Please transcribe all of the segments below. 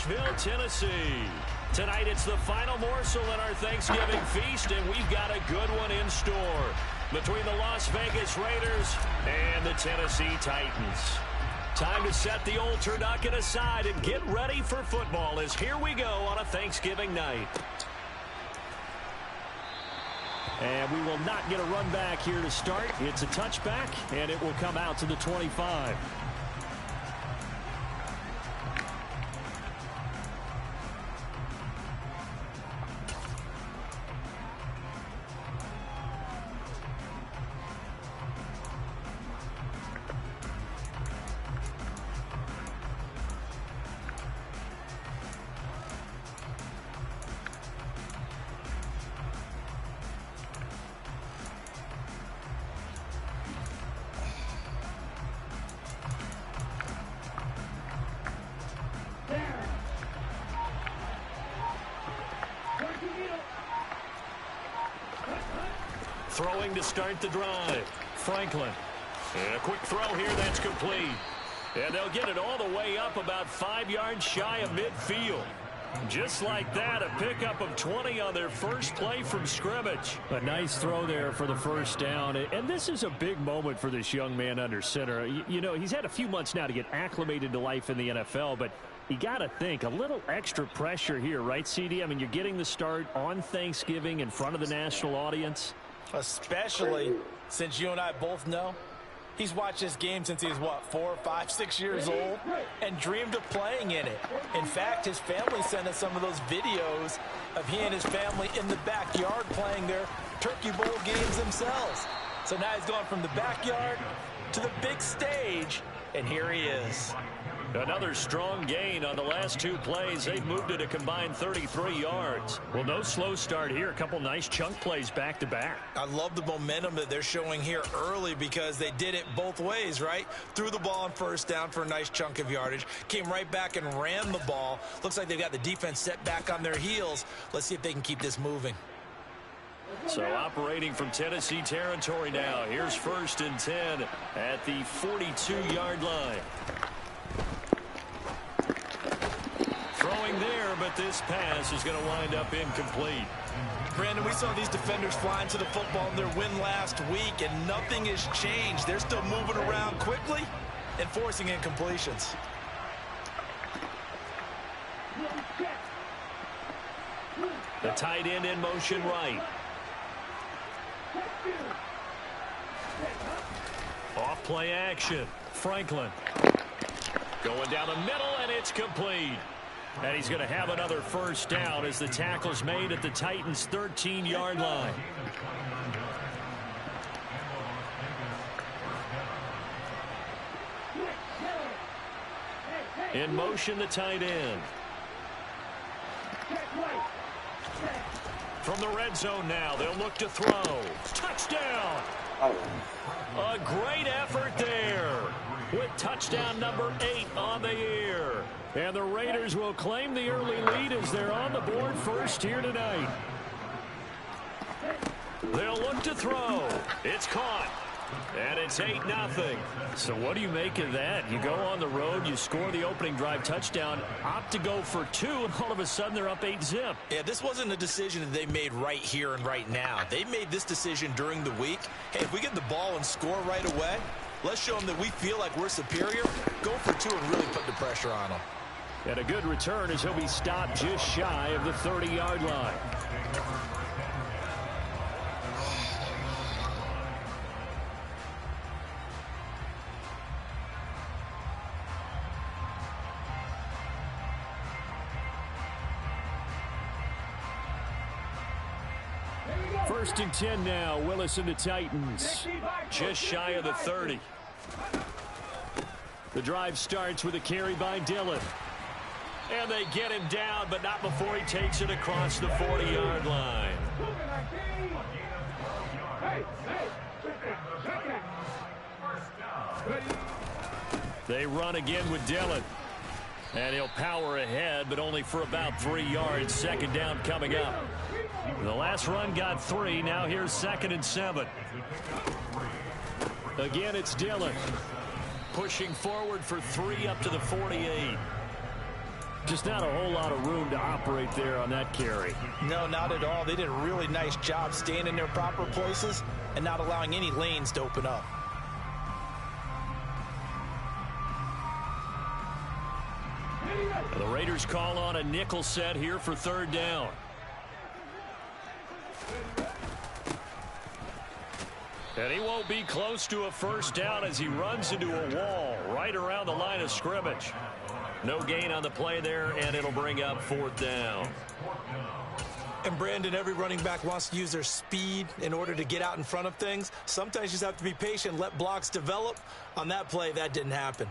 Nashville, Tennessee. Tonight it's the final morsel in our Thanksgiving feast, and we've got a good one in store between the Las Vegas Raiders and the Tennessee Titans. Time to set the old turducken aside and get ready for football, as here we go on a Thanksgiving night. And we will not get a run back here to start. It's a touchback, and it will come out to the 25. Throwing to start the drive. Franklin. And a quick throw here that's complete. And they'll get it all the way up about 5 yards shy of midfield. Just like that, a pickup of 20 on their first play from scrimmage. A nice throw there for the first down. And this is a big moment for this young man under center. You know, he's had a few months now to get acclimated to life in the NFL, but you got to think a little extra pressure here, right, CD? I mean, you're getting the start on Thanksgiving in front of the national audience. Especially since you and I both know he's watched this game since he was, what, 4, 5, 6 years old and dreamed of playing in it. In fact, his family sent us some of those videos of he and his family in the backyard playing their Turkey Bowl games themselves. So now he's going from the backyard to the big stage, and here he is. Another strong gain on the last 2 plays. They've moved it a combined 33 yards. Well, no slow start here. A couple nice chunk plays back to back. I love the momentum that they're showing here early because they did it both ways, right? Threw the ball on first down for a nice chunk of yardage. Came right back and ran the ball. Looks like they've got the defense set back on their heels. Let's see if they can keep this moving. So operating from Tennessee territory now. Here's 1st and 10 at the 42-yard line. Throwing there, but this pass is going to wind up incomplete. Brandon, we saw these defenders flying to the football in their win last week, and nothing has changed. They're still moving around quickly and forcing incompletions. The tight end in motion right. Off play action. Franklin. Going down the middle, and it's complete. And he's going to have another first down as the tackle's made at the Titans' 13-yard line. In motion, the tight end. From the red zone now, they'll look to throw. Touchdown! A great effort there with touchdown number 8 on the year. And the Raiders will claim the early lead as they're on the board first here tonight. They'll look to throw. It's caught. And it's 8-0. So what do you make of that? You go on the road, you score the opening drive touchdown, opt to go for 2, and all of a sudden they're up 8-0. Yeah, this wasn't a decision that they made right here and right now. They made this decision during the week. Hey, if we get the ball and score right away, let's show them that we feel like we're superior. Go for 2 and really put the pressure on them. And a good return as he'll be stopped just shy of the 30-yard line. First and 10 now. Willis and the Titans. Just shy of the 30. The drive starts with a carry by Dillon. And they get him down, but not before he takes it across the 40-yard line. They run again with Dillon. And he'll power ahead, but only for about 3 yards. Second down coming up. The last run got 3. Now here's 2nd and 7. Again, it's Dillon. Pushing forward for 3 up to the 48. Just not a whole lot of room to operate there on that carry. No, not at all. They did a really nice job staying in their proper places and not allowing any lanes to open up. The Raiders call on a nickel set here for third down. And he won't be close to a first down as he runs into a wall right around the line of scrimmage. No gain on the play there, and it'll bring up fourth down. And Brandon, every running back wants to use their speed in order to get out in front of things. Sometimes you just have to be patient, let blocks develop. On that play, that didn't happen.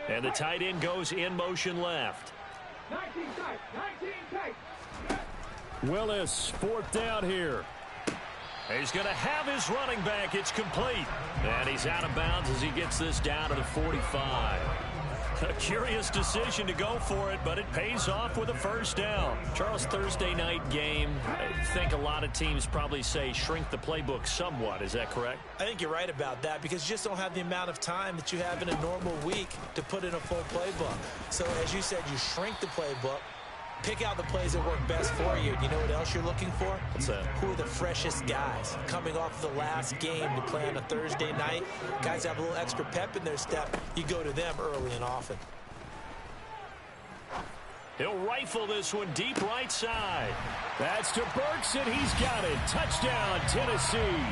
And the tight end goes in motion left. 19 tight. Willis, fourth down here. He's going to have his running back. It's complete. And he's out of bounds as he gets this down to the 45. A curious decision to go for it, but it pays off with a first down. Charles, Thursday night game, I think a lot of teams probably say shrink the playbook somewhat. Is that correct? I think you're right about that because you just don't have the amount of time that you have in a normal week to put in a full playbook. So as you said, you shrink the playbook, pick out the plays that work best for you. You know what else you're looking for? What's that? Who are the freshest guys coming off the last game to play on a Thursday night? Guys have a little extra pep in their step. You go to them early and often. He'll rifle this one deep right side. That's to Burks, and he's got it. Touchdown, Tennessee.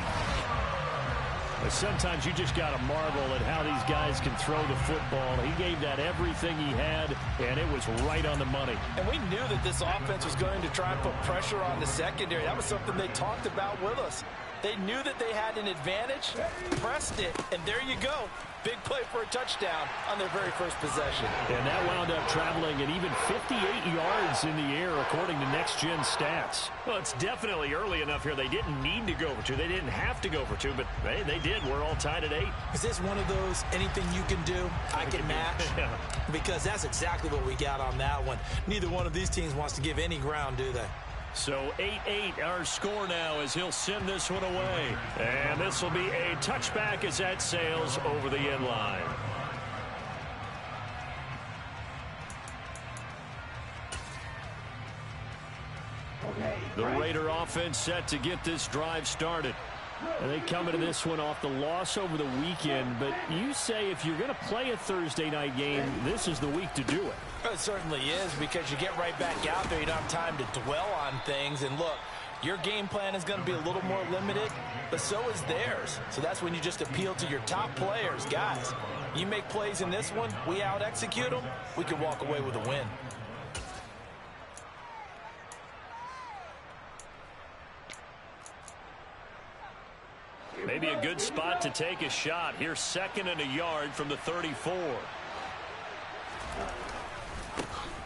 Sometimes you just got to marvel at how these guys can throw the football. He gave that everything he had, and it was right on the money. And we knew that this offense was going to try and put pressure on the secondary. That was something they talked about with us. They knew that they had an advantage, pressed it, and there you go. Big play for a touchdown on their very first possession. And that wound up traveling at even 58 yards in the air, according to Next Gen Stats. Well, it's definitely early enough here. They didn't need to go for two. They didn't have to go for two, but hey, they did. We're all tied at 8. Is this one of those anything you can do, I can match? Yeah. Because that's exactly what we got on that one. Neither one of these teams wants to give any ground, do they? So 8-8 our score now as he'll send this one away. And this will be a touchback as that sails over the end line. The Raider offense set to get this drive started. And they come into this one off the loss over the weekend, but you say if you're going to play a Thursday night game, this is the week to do it. It certainly is because you get right back out there. You don't have time to dwell on things. And look, your game plan is going to be a little more limited, but so is theirs. So that's when you just appeal to your top players. Guys, you make plays in this one, we out-execute them, we can walk away with a win. Maybe a good spot to take a shot. Here's 2nd and a yard from the 34.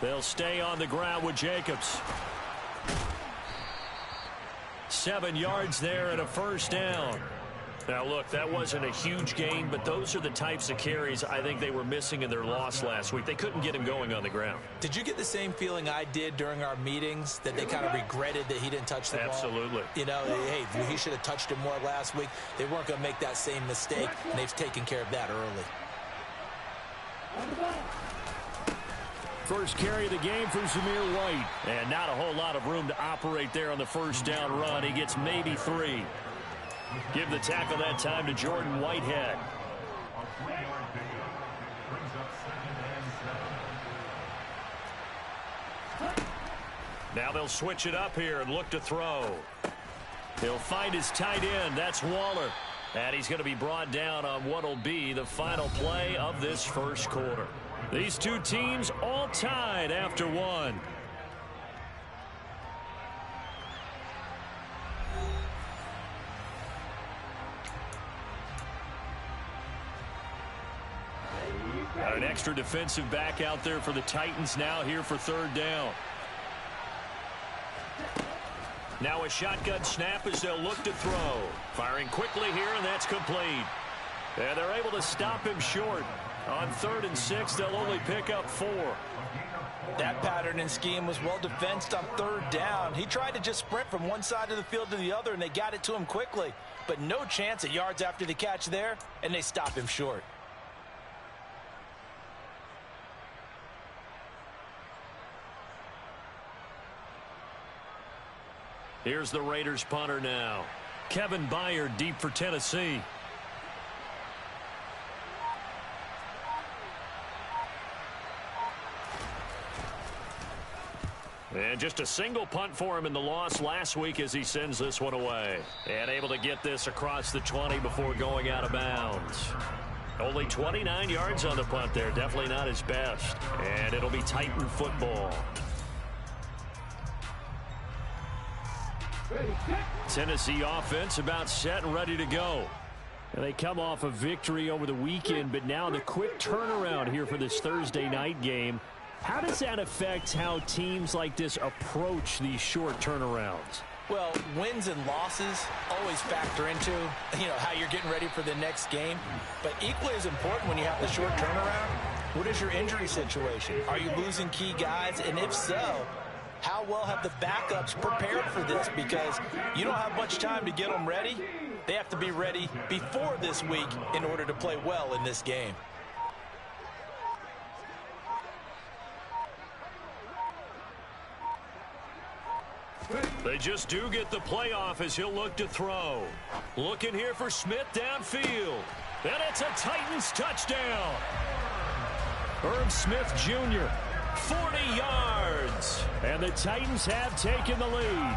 They'll stay on the ground with Jacobs. 7 yards there and a first down. Now, look, that wasn't a huge gain, but those are the types of carries I think they were missing in their loss last week. They couldn't get him going on the ground. Did you get the same feeling I did during our meetings, that they kind of regretted that he didn't touch the ball? Absolutely. You know, hey, he should have touched it more last week. They weren't going to make that same mistake, and they've taken care of that early. First carry of the game for Zamir White. And not a whole lot of room to operate there on the first down run. He gets maybe 3. Give the tackle that time to Jordan Whitehead. Now they'll switch it up here and look to throw. He'll find his tight end. That's Waller. And he's going to be brought down on what will be the final play of this first quarter. These two teams all tied after 1. Got an extra defensive back out there for the Titans now here for third down. Now a shotgun snap as they'll look to throw. Firing quickly here, and that's complete. And they're able to stop him short. On 3rd and 6, they'll only pick up 4. That pattern and scheme was well defensed on 3rd down. He tried to just sprint from one side of the field to the other, and they got it to him quickly. But no chance at yards after the catch there, and they stop him short. Here's the Raiders punter now. Kevin Byard deep for Tennessee. And just a single punt for him in the loss last week as he sends this one away. And able to get this across the 20 before going out of bounds. Only 29 yards on the punt there. Definitely not his best. And it'll be Titan football. Tennessee offense about set and ready to go. And they come off a victory over the weekend, but now the quick turnaround here for this Thursday night game. How does that affect how teams like this approach these short turnarounds? Well, wins and losses always factor into, how you're getting ready for the next game. But equally as important when you have the short turnaround, what is your injury situation? Are you losing key guys? And if so, how well have the backups prepared for this? Because you don't have much time to get them ready. They have to be ready before this week in order to play well in this game. They just do get the playoff as he'll look to throw. Looking here for Smith downfield. And it's a Titans touchdown. Irv Smith Jr., 40 yards. And the Titans have taken the lead.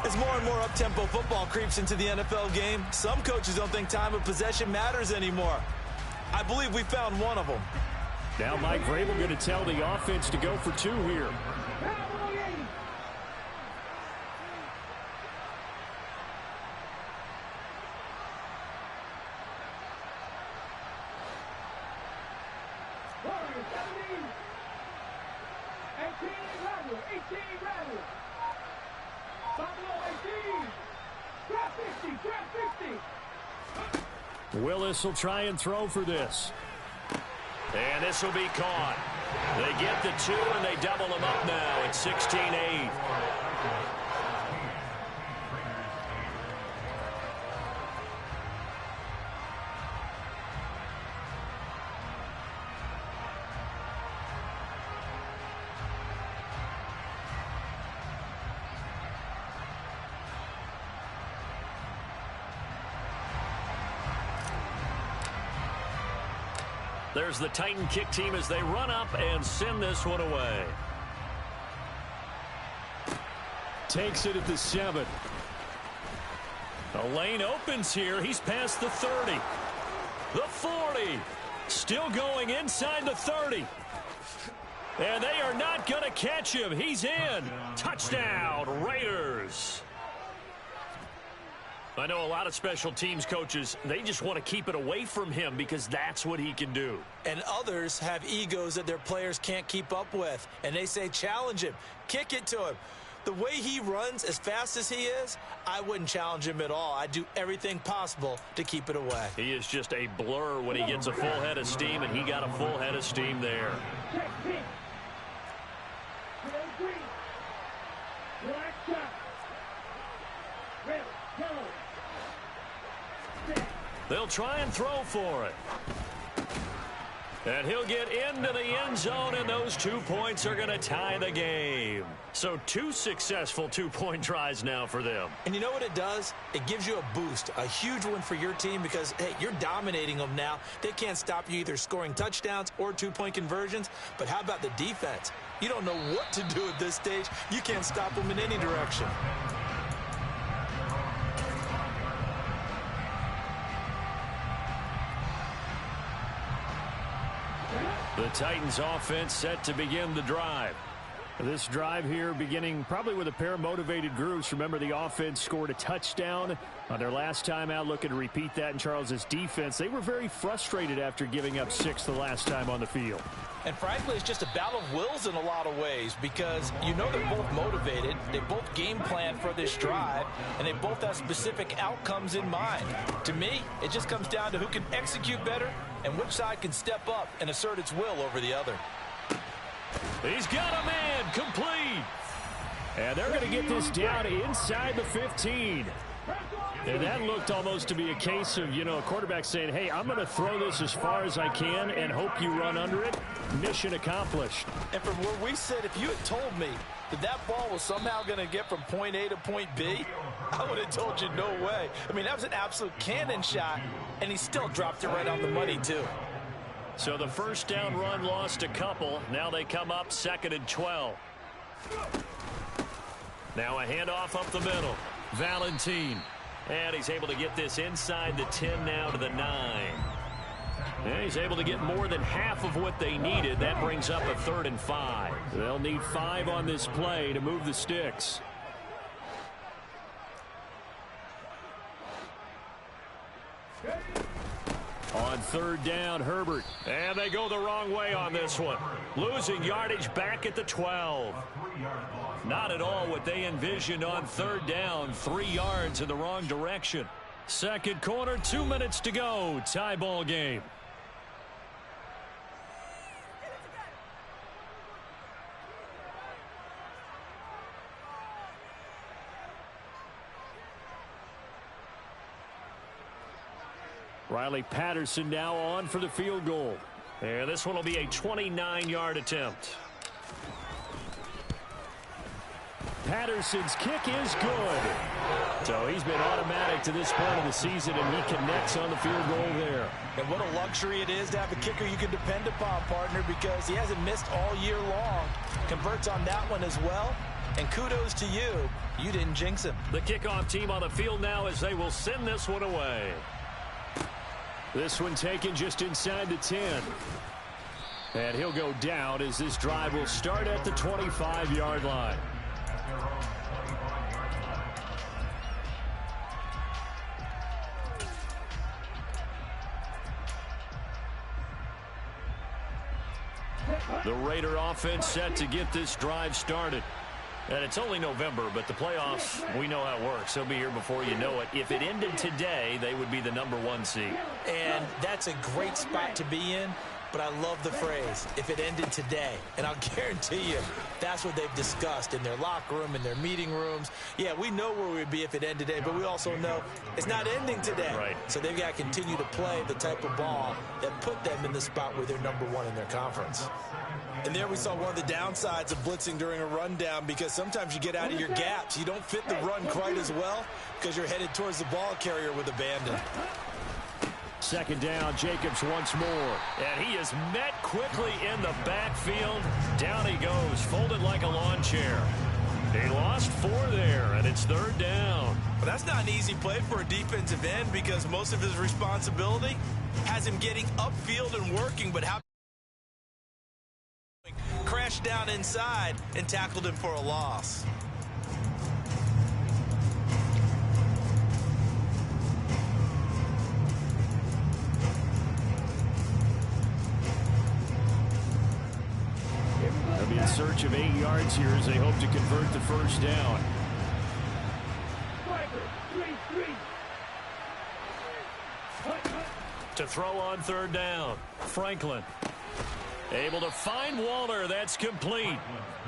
As more and more up-tempo football creeps into the NFL game, some coaches don't think time of possession matters anymore. I believe we found one of them. Now Mike Vrabel going to tell the offense to go for 2 here. Willis will try and throw for this. And this will be caught. They get the 2 and they double them up now at 16-8. There's the Titan kick team as they run up and send this one away. Takes it at the 7. The lane opens here. He's past the 30. The 40. Still going inside the 30. And they are not going to catch him. He's in. Touchdown, Raiders. I know a lot of special teams coaches, they just want to keep it away from him because that's what he can do. And others have egos that their players can't keep up with. And they say, challenge him. Kick it to him. The way he runs as fast as he is, I wouldn't challenge him at all. I'd do everything possible to keep it away. He is just a blur when he gets a full head of steam, and he got a full head of steam there. They'll try and throw for it. And he'll get into the end zone, and those 2 points are going to tie the game. So 2 successful 2-point tries now for them. And you know what it does? It gives you a boost, a huge one for your team because, hey, you're dominating them now. They can't stop you either scoring touchdowns or 2-point conversions. But how about the defense? You don't know what to do at this stage. You can't stop them in any direction. The Titans offense set to begin the drive. This drive here beginning probably with a pair of motivated groups. Remember, the offense scored a touchdown on their last time out, looking to repeat that in Charles's defense. They were very frustrated after giving up 6 the last time on the field. And frankly, it's just a battle of wills in a lot of ways because you know they're both motivated, they both game plan for this drive, and they both have specific outcomes in mind. To me, it just comes down to who can execute better and which side can step up and assert its will over the other. He's got a man, complete. And they're going to get this down inside the 15. And that looked almost to be a case of, you know, a quarterback saying, hey, I'm going to throw this as far as I can and hope you run under it. Mission accomplished. And from where we sit, if you had told me that that ball was somehow going to get from point A to point B, I would have told you no way. I mean, that was an absolute cannon shot, and he still dropped it right on the money, too. So the first down run lost a couple. Now they come up 2nd and 12. Now a handoff up the middle. Valentine. And he's able to get this inside the 10 now to the 9. And he's able to get more than half of what they needed. That brings up a 3rd and 5. They'll need 5 on this play to move the sticks. On 3rd down, Herbert. And they go the wrong way on this one. Losing yardage back at the 12. Not at all what they envisioned on 3rd down. 3 yards in the wrong direction. Second quarter, 2 minutes to go. Tie ball game. Riley Patterson now on for the field goal. And this one will be a 29-yard attempt. Patterson's kick is good. So he's been automatic to this point of the season, and he connects on the field goal there. And what a luxury it is to have a kicker you can depend upon, partner, because he hasn't missed all year long. Converts on that one as well. And kudos to you. You didn't jinx him. The kickoff team on the field now as they will send this one away. This one taken just inside the 10. And he'll go down as this drive will start at the 25-yard line. The Raider offense set to get this drive started. And it's only November, but the playoffs, we know how it works. They'll be here before you know it. If it ended today, they would be the #1 seed. And that's a great spot to be in, but I love the phrase, if it ended today. And I'll guarantee you, that's what they've discussed in their locker room, in their meeting rooms. Yeah, we know where we'd be if it ended today, but we also know it's not ending today. Right. So they've got to continue to play the type of ball that put them in the spot where they're #1 in their conference. And there we saw one of the downsides of blitzing during a rundown, because sometimes you get out of your gaps. You don't fit the run quite as well because you're headed towards the ball carrier with abandon. Second down, Jacobs once more. And he is met quickly in the backfield. Down he goes, folded like a lawn chair. He lost 4 there, and it's 3rd down. But that's not an easy play for a defensive end, because most of his responsibility has him getting upfield and working, but how crashed down inside and tackled him for a loss. They'll be in search of 8 yards here as they hope to convert the first down. To throw on 3rd down, Franklin. Able to find Waller. That's complete.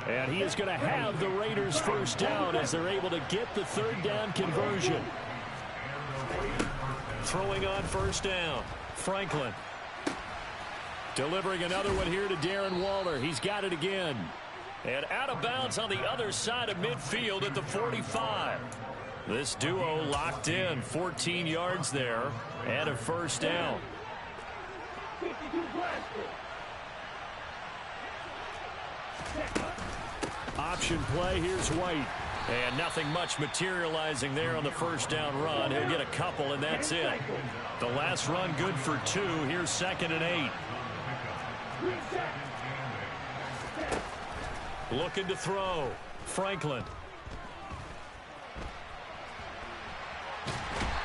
And he is going to have the Raiders first down as they're able to get the 3rd down conversion. Throwing on first down, Franklin. Delivering another one here to Darren Waller. He's got it again. And out of bounds on the other side of midfield at the 45. This duo locked in. 14 yards there and a first down. Option play. Here's White. And nothing much materializing there on the first down run. He'll get a couple, and that's it. The last run good for 2. Here's 2nd and 8. Looking to throw. Franklin.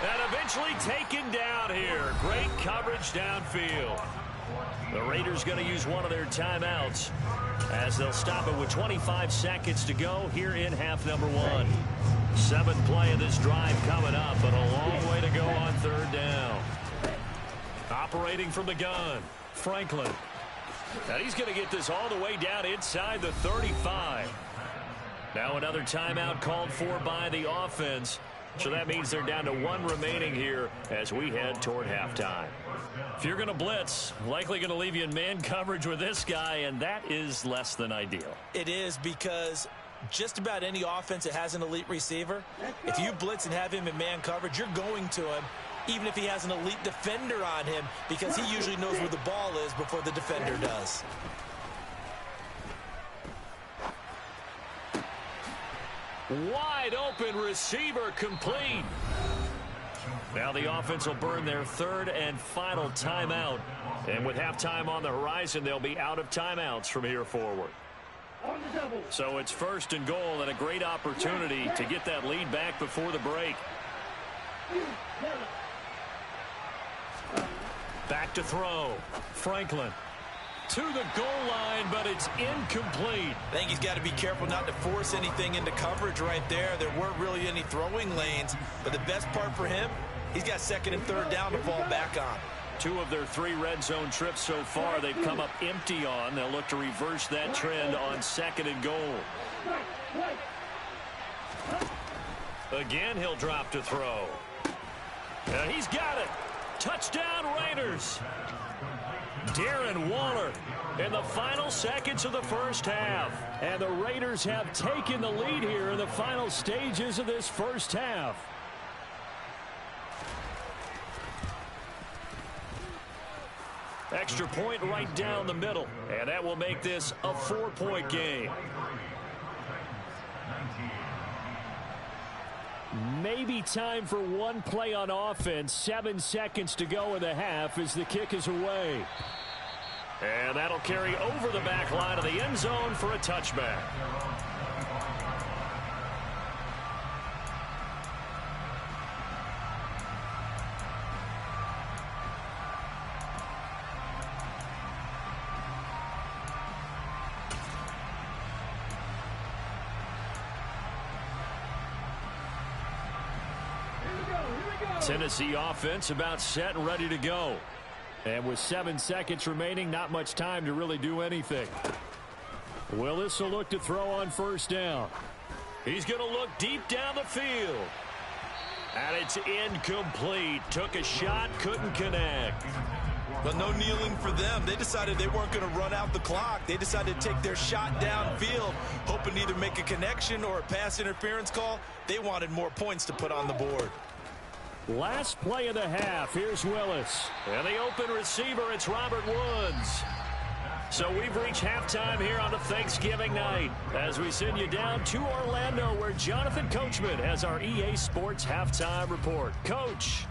And eventually taken down here. Great coverage downfield. The Raiders going to use one of their timeouts as they'll stop it with 25 seconds to go here in half number 1. 7th play of this drive coming up, but a long way to go on 3rd down. Operating from the gun, Franklin. And he's going to get this all the way down inside the 35. Now another timeout called for by the offense. So that means they're down to 1 remaining here as we head toward halftime. If you're going to blitz, likely going to leave you in man coverage with this guy, and that is less than ideal. It is, because just about any offense that has an elite receiver, if you blitz and have him in man coverage, you're going to him, even if he has an elite defender on him, because he usually knows where the ball is before the defender does. Wide open receiver complete. Now the offense will burn their 3rd and final timeout. And with halftime on the horizon, they'll be out of timeouts from here forward. So it's 1st and goal, and a great opportunity to get that lead back before the break. Back to throw. Franklin. To the goal line, but it's incomplete. I think he's got to be careful not to force anything into coverage right there. There weren't really any throwing lanes, but the best part for him, he's got 2nd and 3rd down to fall back on. 2 of their 3 red zone trips so far they've come up empty on. They'll look to reverse that trend on 2nd and goal. Again, he'll drop to throw. And he's got it. Touchdown, Raiders. Darren Waller in the final seconds of the 1st half. And the Raiders have taken the lead here in the final stages of this 1st half. Extra point right down the middle. And that will make this a 4-point game. Maybe time for one play on offense. 7 seconds to go in the half as the kick is away. And that'll carry over the back line of the end zone for a touchback. Tennessee offense about set and ready to go. And with 7 seconds remaining, not much time to really do anything. Willis will look to throw on 1st down. He's going to look deep down the field. And it's incomplete. Took a shot, couldn't connect. But no kneeling for them. They decided they weren't going to run out the clock. They decided to take their shot downfield, hoping to either make a connection or a pass interference call. They wanted more points to put on the board. Last play of the half. Here's Willis. And the open receiver, it's Robert Woods. So we've reached halftime here on a Thanksgiving night as we send you down to Orlando, where Jonathan Coachman has our EA Sports halftime report. Coach.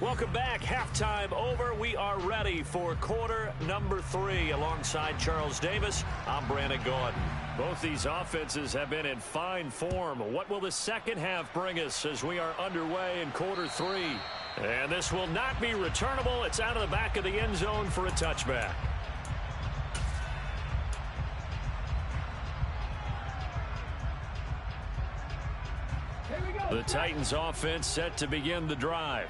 Welcome back. Halftime over. We are ready for quarter number 3. Alongside Charles Davis, I'm Brandon Gordon. Both these offenses have been in fine form. What will the second half bring us as we are underway in quarter 3? And this will not be returnable. It's out of the back of the end zone for a touchback. The Titans offense set to begin the drive.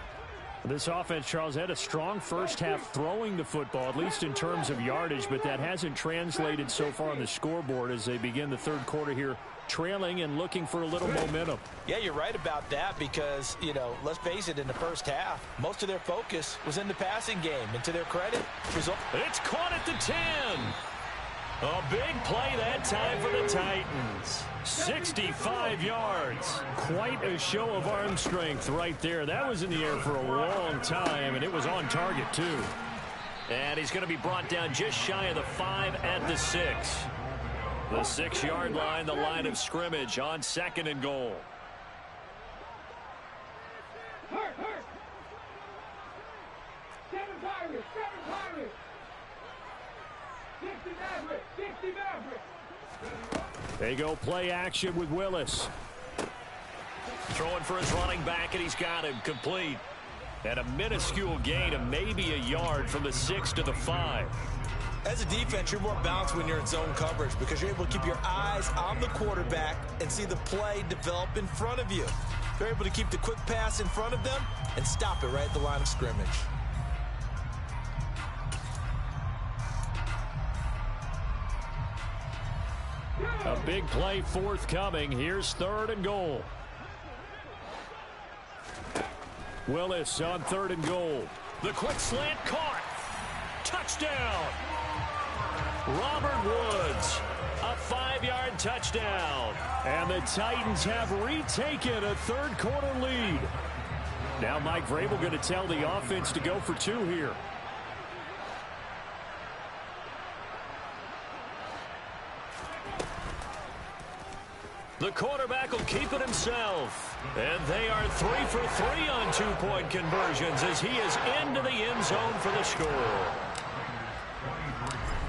This offense, Charles, had a strong first half throwing the football, at least in terms of yardage, but that hasn't translated so far on the scoreboard as they begin the third quarter here, trailing and looking for a little momentum. Yeah, you're right about that because, you know, let's face it, in the first half, most of their focus was in the passing game. And to their credit, it's caught at the 10. A big play that time for the Titans. 65 yards. Quite a show of arm strength right there. That was in the air for a long time, and it was on target, too. And he's going to be brought down just shy of the 5 at the 6. The 6-yard line, the line of scrimmage on 2nd and goal. Hurt. 7 Pirates. They go play action with Willis. Throwing for his running back, and he's got him complete. And a minuscule gain of maybe a yard from the 6 to the 5. As a defense, you're more balanced when you're in zone coverage because you're able to keep your eyes on the quarterback and see the play develop in front of you. You're able to keep the quick pass in front of them and stop it right at the line of scrimmage. A big play forthcoming. Here's 3rd and goal. Willis on 3rd and goal. The quick slant caught. Touchdown. Robert Woods. A 5-yard touchdown. And the Titans have retaken a 3rd quarter lead. Now Mike Vrabel going to tell the offense to go for 2 here. The quarterback will keep it himself. And they are 3 for 3 on 2-point conversions as he is into the end zone for the score.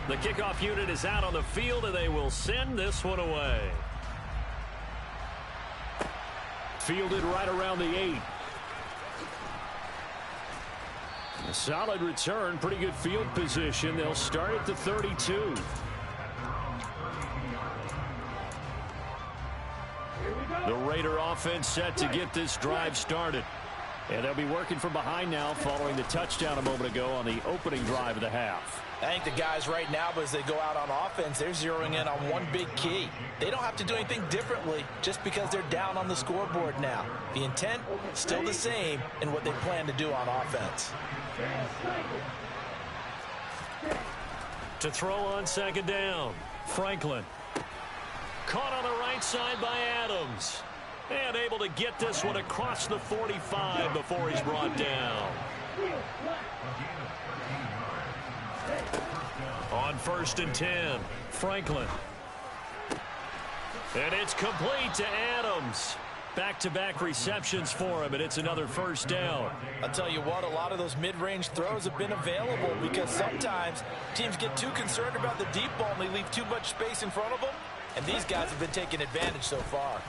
The kickoff unit is out on the field, and they will send this one away. Fielded right around the 8. A solid return, pretty good field position. They'll start at the 32. The Raider offense set to get this drive started. And they'll be working from behind now following the touchdown a moment ago on the opening drive of the half. I think the guys right now, as they go out on offense, they're zeroing in on one big key. They don't have to do anything differently just because they're down on the scoreboard now. The intent, still the same in what they plan to do on offense. To throw on 2nd down, Franklin. Caught on the right side by Adams. And able to get this one across the 45 before he's brought down. On 1st and 10, Franklin. And it's complete to Adams. Back-to-back receptions for him, and it's another 1st down. I'll tell you what, a lot of those mid-range throws have been available because sometimes teams get too concerned about the deep ball and they leave too much space in front of them. And these guys have been taking advantage so far.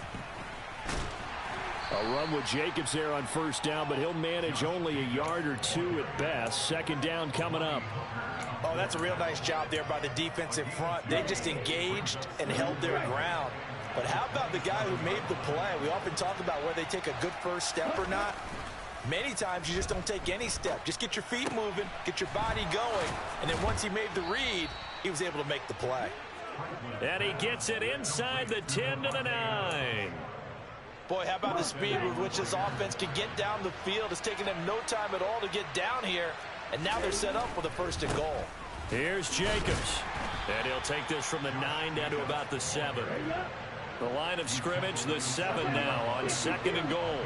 A run with Jacobs there on 1st down, but he'll manage only a yard or 2 at best. 2nd down coming up. Oh, that's a real nice job there by the defense in front. They just engaged and held their ground. But how about the guy who made the play? We often talk about whether they take a good first step or not. Many times you just don't take any step. Just get your feet moving, get your body going, and then once he made the read, he was able to make the play. And he gets it inside the 10 to the 9. Boy, how about the speed with which this offense can get down the field? It's taken them no time at all to get down here, and now they're set up with a 1st and goal. Here's Jacobs. And he'll take this from the 9 down to about the 7. The line of scrimmage, the 7 now on 2nd and goal.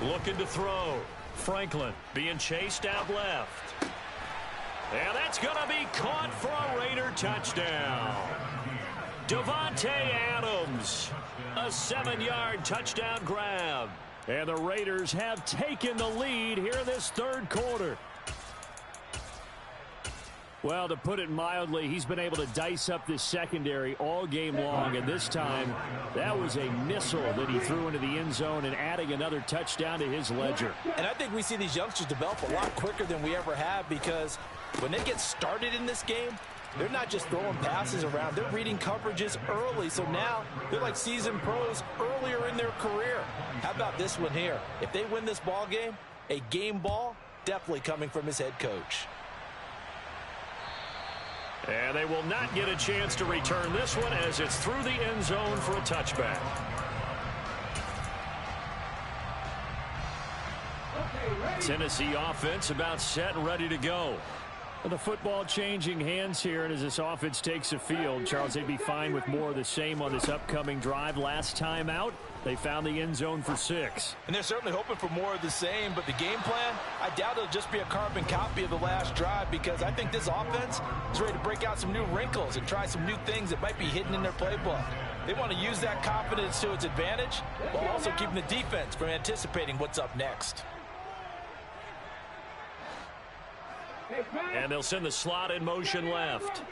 Looking to throw. Franklin being chased out left. And that's going to be caught for a Raider touchdown. Davante Adams, a 7-yard touchdown grab. And the Raiders have taken the lead here in this 3rd quarter. Well, to put it mildly, he's been able to dice up this secondary all game long. And this time, that was a missile that he threw into the end zone and adding another touchdown to his ledger. And I think we see these youngsters develop a lot quicker than we ever have because when they get started in this game, they're not just throwing passes around. They're reading coverages early. So now they're like seasoned pros earlier in their career. How about this one here? If they win this ball game, a game ball definitely coming from his head coach. And they will not get a chance to return this one as it's through the end zone for a touchback. Tennessee offense about set and ready to go. The football changing hands here, and as this offense takes a field, Charles, they'd be fine with more of the same on this upcoming drive. Last time out, they found the end zone for 6. And they're certainly hoping for more of the same, but the game plan, I doubt it'll just be a carbon copy of the last drive because I think this offense is ready to break out some new wrinkles and try some new things that might be hidden in their playbook. They want to use that confidence to its advantage while also keeping the defense from anticipating what's up next. And they'll send the slot in motion left.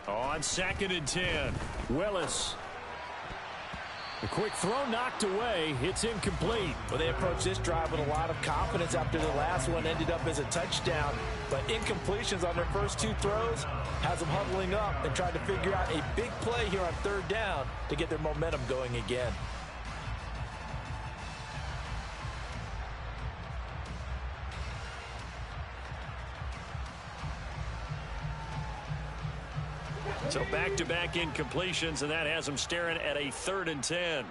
On 2nd and 10, Willis. A quick throw knocked away. It's incomplete. Well, they approached this drive with a lot of confidence after the last one ended up as a touchdown. But incompletions on their first 2 throws has them huddling up and trying to figure out a big play here on 3rd down to get their momentum going again. So back-to-back incompletions, and that has them staring at a 3rd and 10.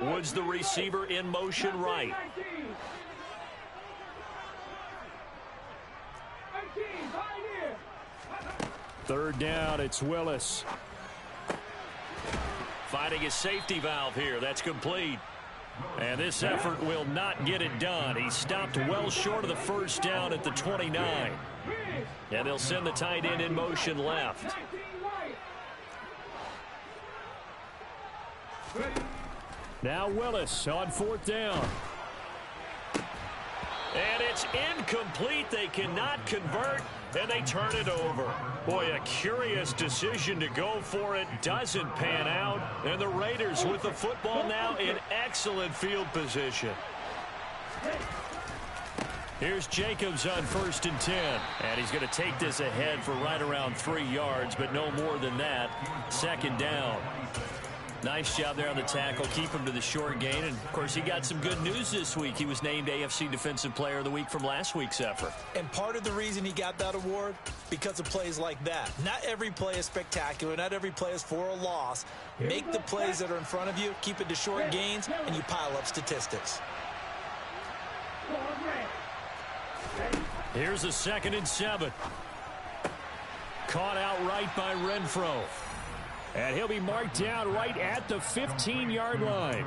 Woods the receiver in motion right. Third down, it's Willis. Finding his safety valve here. That's complete. And this effort will not get it done. He stopped well short of the first down at the 29. And they'll send the tight end in motion left. Now Willis on 4th down. And it's incomplete. They cannot convert, and they turn it over. Boy, a curious decision to go for it. Doesn't pan out. And the Raiders with the football now in excellent field position. Here's Jacobs on 1st and 10. And he's going to take this ahead for right around 3 yards, but no more than that. 2nd down. Nice job there on the tackle. Keep him to the short gain. And, of course, he got some good news this week. He was named AFC Defensive Player of the Week from last week's effort. And part of the reason he got that award, because of plays like that. Not every play is spectacular. Not every play is for a loss. Make the plays that are in front of you, keep it to short gains, and you pile up statistics. Here's a 2nd and 7. Caught outright by Renfro. And he'll be marked down right at the 15-yard line.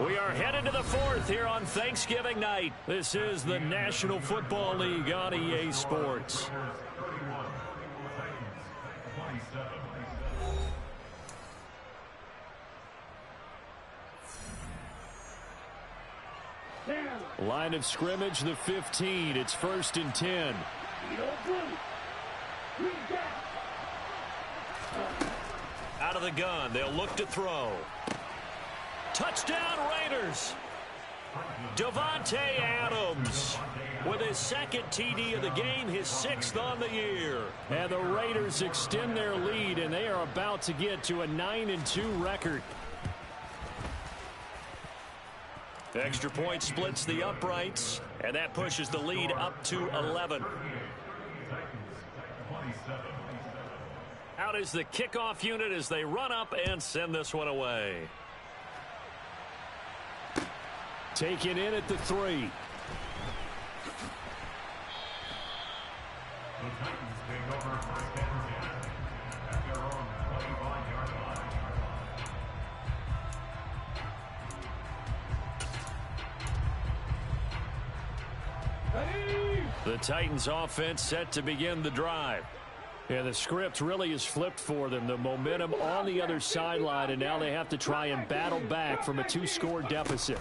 We are headed to the 4th here on Thanksgiving night. This is the National Football League on EA Sports. Line of scrimmage, the 15. It's 1st and 10. Out of the gun, they'll look to throw. Touchdown Raiders. Davante Adams with his 2nd TD of the game, his 6th on the year. And the Raiders extend their lead, and they are about to get to a 9-2 record. The extra point splits the uprights, and that pushes the lead up to 11. Out is the kickoff unit as they run up and send this one away. Taken in at the 3. The Titans offense set to begin the drive. Yeah, the script really is flipped for them. The momentum on the other sideline, and now they have to try and battle back from a 2-score deficit.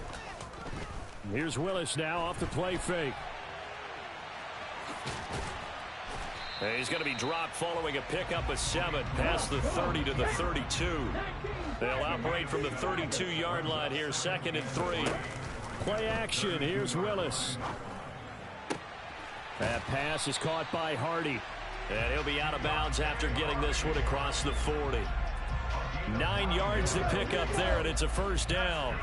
Here's Willis now off the play fake. And he's going to be dropped following a pickup of 7 past the 30 to the 32. They'll operate from the 32-yard line here, 2nd and 3. Play action. Here's Willis. That pass is caught by Hardy. And he'll be out of bounds after getting this one across the 40. 9 yards to pick up there, and it's a 1st down.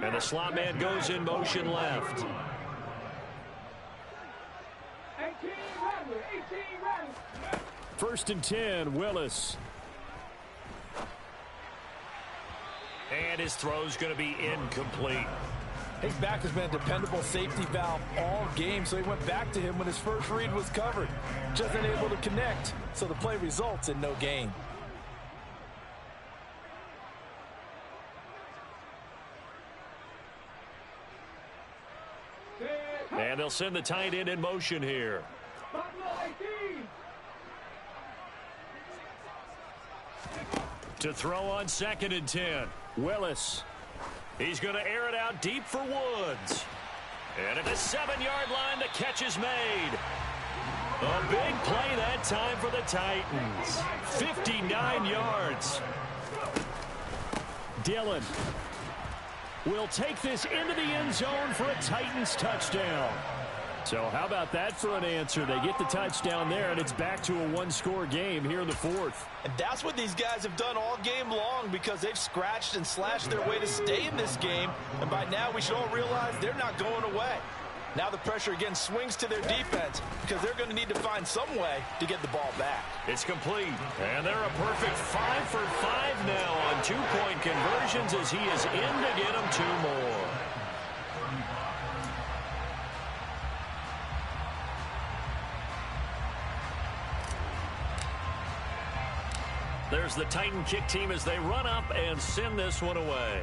And the slot man goes in motion left. 1st and 10, Willis. And his throw's going to be incomplete. His back has been a dependable safety valve all game, so he went back to him when his first read was covered. Just unable to connect, so the play results in no gain. And they'll send the tight end in motion here. To throw on 2nd and 10. Willis. He's going to air it out deep for Woods. And at the 7-yard line, the catch is made. A big play that time for the Titans. 59 yards. Dillon will take this into the end zone for a Titans touchdown. So how about that for an answer? They get the touchdown there, and it's back to a one-score game here in the 4th. And that's what these guys have done all game long, because they've scratched and slashed their way to stay in this game. And by now, we should all realize they're not going away. Now the pressure again swings to their defense, because they're going to need to find some way to get the ball back. It's complete. And they're a perfect 5 for 5 now on 2-point conversions as he is in to get them 2 more. There's the Titan kick team as they run up and send this one away.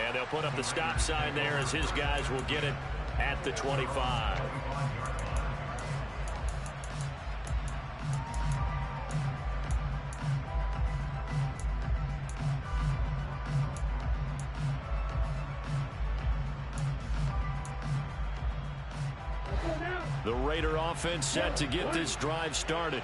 And they'll put up the stop sign there as his guys will get it at the 25. The Raider offense set to get this drive started.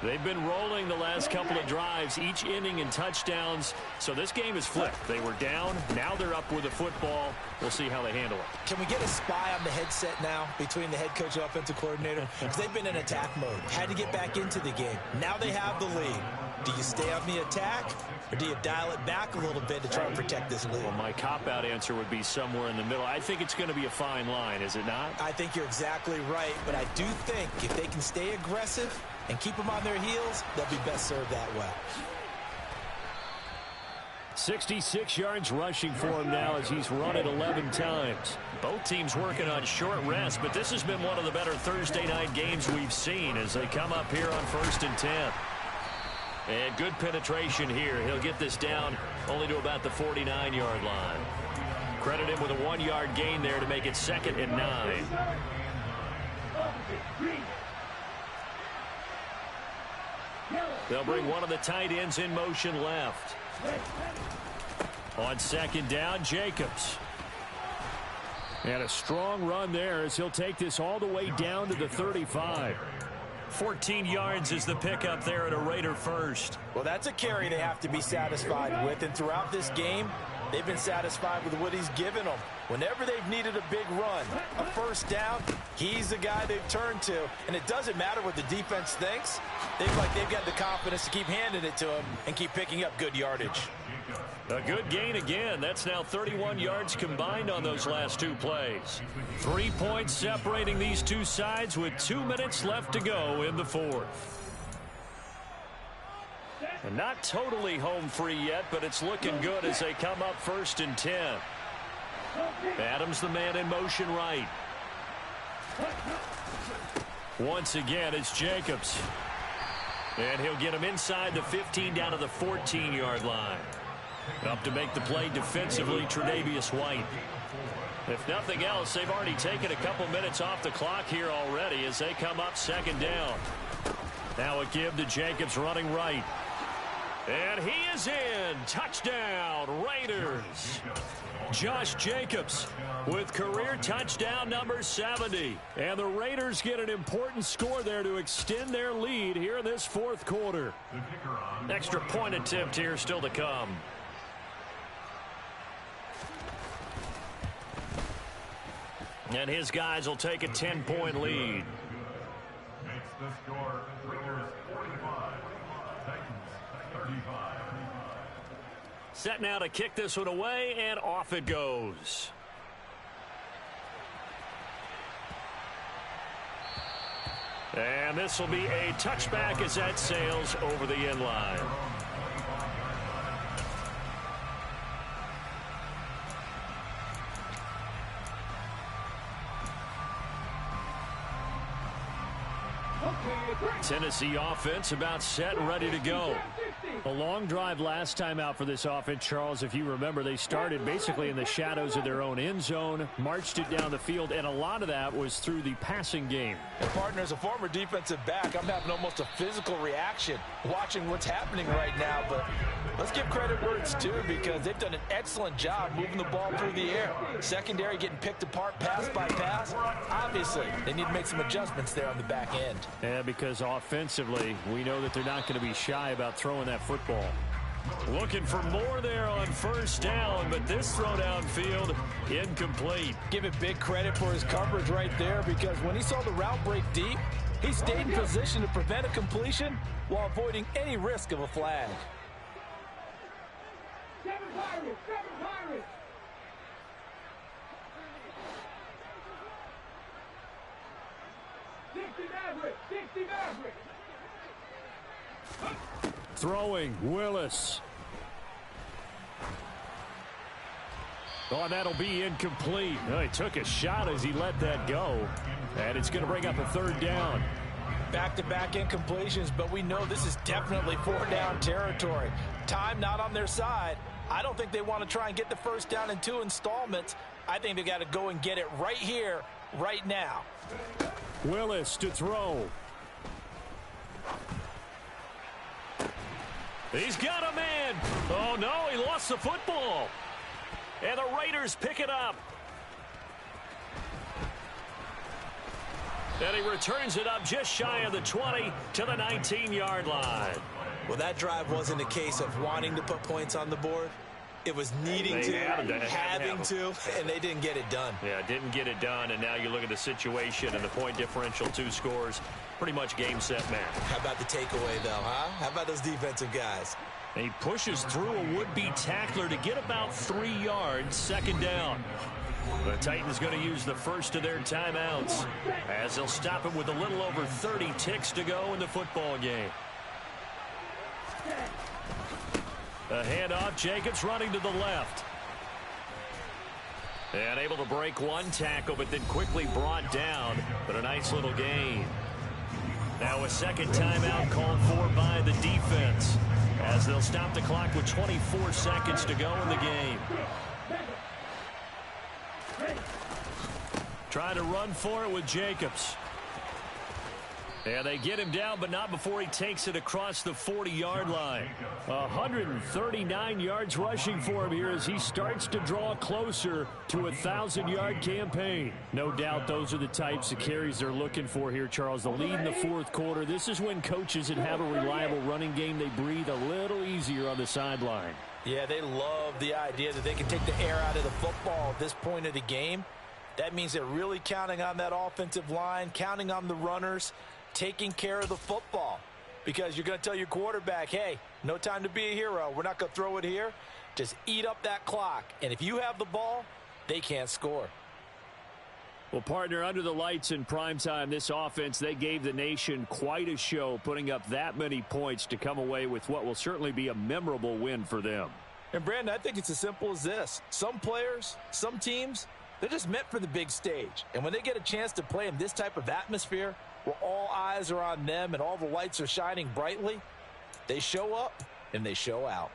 They've been rolling the last couple of drives, each inning in touchdowns. So this game is flipped. They were down. Now they're up with the football. We'll see how they handle it. Can we get a spy on the headset now between the head coach and offensive coordinator? Because they've been in attack mode. Had to get back into the game. Now they have the lead. Do you stay on the attack, or do you dial it back a little bit to try and protect this lead? Well, my cop-out answer would be somewhere in the middle. I think it's going to be a fine line, is it not? I think you're exactly right, but I do think if they can stay aggressive and keep them on their heels, they'll be best served that way. 66 yards rushing for him now as he's run it 11 times. Both teams working on short rest, but this has been one of the better Thursday night games we've seen as they come up here on 1st and 10. And good penetration here. He'll get this down only to about the 49-yard line. Credit him with a 1-yard gain there to make it 2nd and 9. They'll bring one of the tight ends in motion left. On 2nd down, Jacobs. And a strong run there as he'll take this all the way down to the 35. 14 yards is the pickup there at a Raider first. Well, that's a carry they have to be satisfied with. And throughout this game, they've been satisfied with what he's given them. Whenever they've needed a big run, a first down, he's the guy they've turned to. And it doesn't matter what the defense thinks. They've got the confidence to keep handing it to him and keep picking up good yardage. A good gain again. That's now 31 yards combined on those last 2 plays. 3 points separating these two sides with 2 minutes left to go in the 4th. And not totally home free yet, but it's looking good as they come up 1st and 10. Adams the man in motion right. Once again, it's Jacobs. And he'll get him inside the 15 down to the 14-yard line. Up to make the play defensively, Tre'Davious White. If nothing else, they've already taken a couple minutes off the clock here already as they come up 2nd down. Now a give to Jacobs running right. And he is in. Touchdown, Raiders. Josh Jacobs with career touchdown number 70. And the Raiders get an important score there to extend their lead here in this 4th quarter. Extra point attempt here still to come. And his guys will take a 10-point lead. Makes the score Raiders 45, Titans 35. Set now to kick this one away, and off it goes. And this will be a touchback as that sails over the end line. Okay, Tennessee offense about set and ready to go. A long drive last time out for this offense, Charles. If you remember, they started basically in the shadows of their own end zone, marched it down the field, and a lot of that was through the passing game. And partner, as a former defensive back, I'm having almost a physical reaction watching what's happening right now. But let's give credit where it's due, because they've done an excellent job moving the ball through the air. Secondary getting picked apart pass by pass. Obviously, they need to make some adjustments there on the back end. Yeah, because offensively, we know that they're not going to be shy about throwing that football. Looking for more there on first down, but this throw downfield incomplete. Give it big credit for his coverage right there, because when he saw the route break deep, he stayed in position to prevent a completion while avoiding any risk of a flag. 7 Pirates! 7 Pirates! '60 Mavericks! Throwing, Willis. Oh, and that'll be incomplete. Oh, he took a shot as he let that go. And it's going to bring up a third down. Back-to-back incompletions, but we know this is definitely 4-down territory. Time not on their side. I don't think they want to try and get the first down in 2 installments. I think they got to go and get it right here, right now. Willis to throw. He's got a man. Oh, no, he lost the football. And the Raiders pick it up. And he returns it up just shy of the 20 to the 19-yard line. Well, that drive wasn't a case of wanting to put points on the board. It was needing to, having to, and they didn't get it done. Yeah, didn't get it done, and now you look at the situation and the point differential, 2 scores, pretty much game, set, match. How about the takeaway, though, huh? How about those defensive guys? And he pushes through a would-be tackler to get about 3 yards, second down. The Titans going to use the first of their timeouts as they'll stop him with a little over 30 ticks to go in the football game. A handoff, Jacobs running to the left. And able to break one tackle, but then quickly brought down. But a nice little gain. Now a second timeout called for by the defense, as they'll stop the clock with 24 seconds to go in the game. Trying to run for it with Jacobs. And they get him down, but not before he takes it across the 40-yard line. 139 yards rushing for him here as he starts to draw closer to a 1,000-yard campaign. No doubt those are the types of carries they're looking for here, Charles. The lead in the fourth quarter. This is when coaches that have a reliable running game, they breathe a little easier on the sideline. Yeah, they love the idea that they can take the air out of the football at this point of the game. That means they're really counting on that offensive line, counting on the runners, taking care of the football, because you're going to tell your quarterback, hey, no time to be a hero. We're not going to throw it here. Just eat up that clock. And if you have the ball, they can't score. Well, partner, under the lights in primetime, this offense, they gave the nation quite a show, putting up that many points to come away with what will certainly be a memorable win for them. And, Brandon, I think it's as simple as this. Some players, some teams, they're just meant for the big stage. And when they get a chance to play in this type of atmosphere, where all eyes are on them and all the lights are shining brightly, they show up and they show out.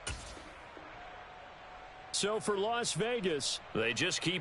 So for Las Vegas, they just keep